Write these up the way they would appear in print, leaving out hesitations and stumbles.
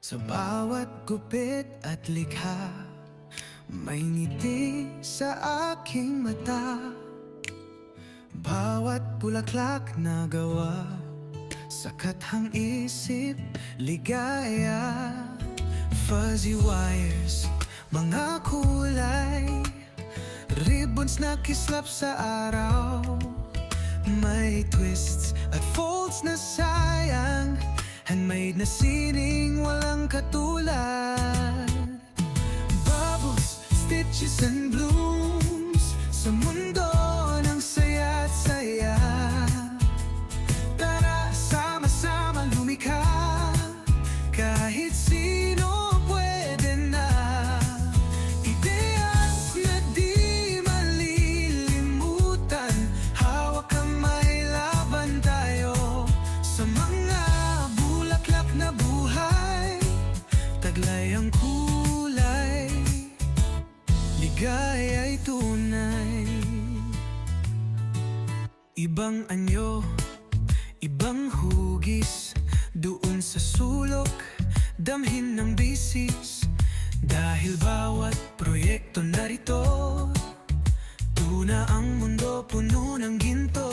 Sa bawat gupit at likha, may ngiti sa aking mata. Bawat bulaklak na gawa sa kathang isip, ligaya. Fuzzy wires, mga kulay, ribbons na kislap sa araw. May twists at folds na sayang, handmade na sining walang katulad. Bubbles, stitches and blooms sa mundo ng saya at saya. Tara, sama-sama lumikha, kahit sino pwede na. Ideyas na di malilimutan, hawak kamay, laban tayo sa mga bulaklak na buhay. Taglay ang kulay, ligaya'y tunay. Ibang anyo, ibang hugis, doon sa sulok, damhin ng bisis. Dahil bawat proyekto narito, tuna ang mundo puno ng ginto.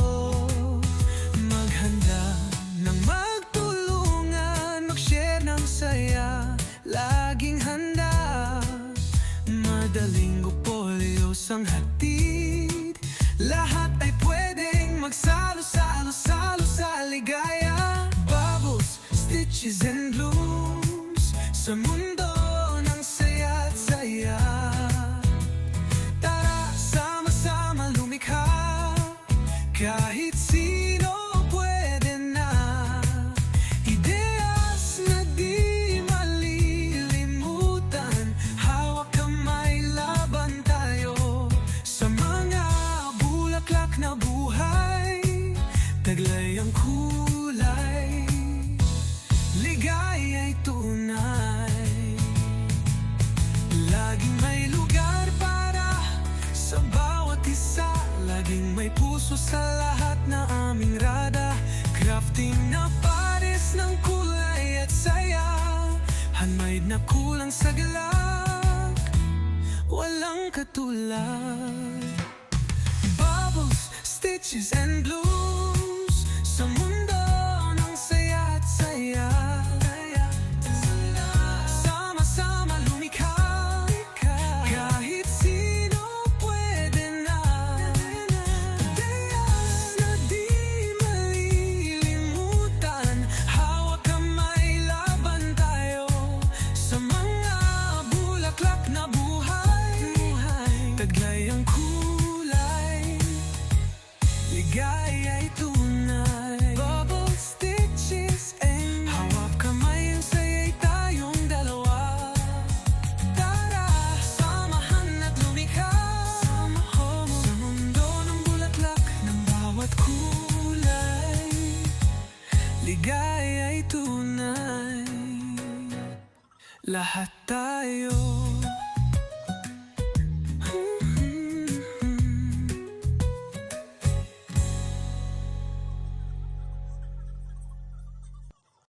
Maghanda ng magtulungan, mag-share ng saya, laging handa. Madaling upolyos ang hatid, lahat ay pwedeng magsalo-salo-salo sa ligaya. Bubbles, stitches and blooms sa mundo ng saya at saya. Tara, sama-sama lumikha, kahit sino pwede na. Ideyas na di malilimutan, hawak kamay, laban tayo sa mga bulaklak na buhay. Taglay ang kulay, ligaya'y tunay. Laging may lugar para sa bawat isa, laging may puso sa lahat na aming rada. Crafting na pares ng kulay at saya, handmade na kulang sa galak, walang katulad. Bubbles, stitches and blooms sa mundo ng saya at saya. Sama-sama lumikha, kahit sino pwede na. Ideyas na di malilimutan, hawak kamay, laban tayo sa mga bulaklak na buhay. Taglay ang kulay, ligaya'y tunay. Bubbles, stitches and hawak kamay, ang saya'y tayong dalawa. Tara, samahan at lumikha sa mundo ng bulaklak ng bawat kulay. Ligaya'y tunay, lahat tayo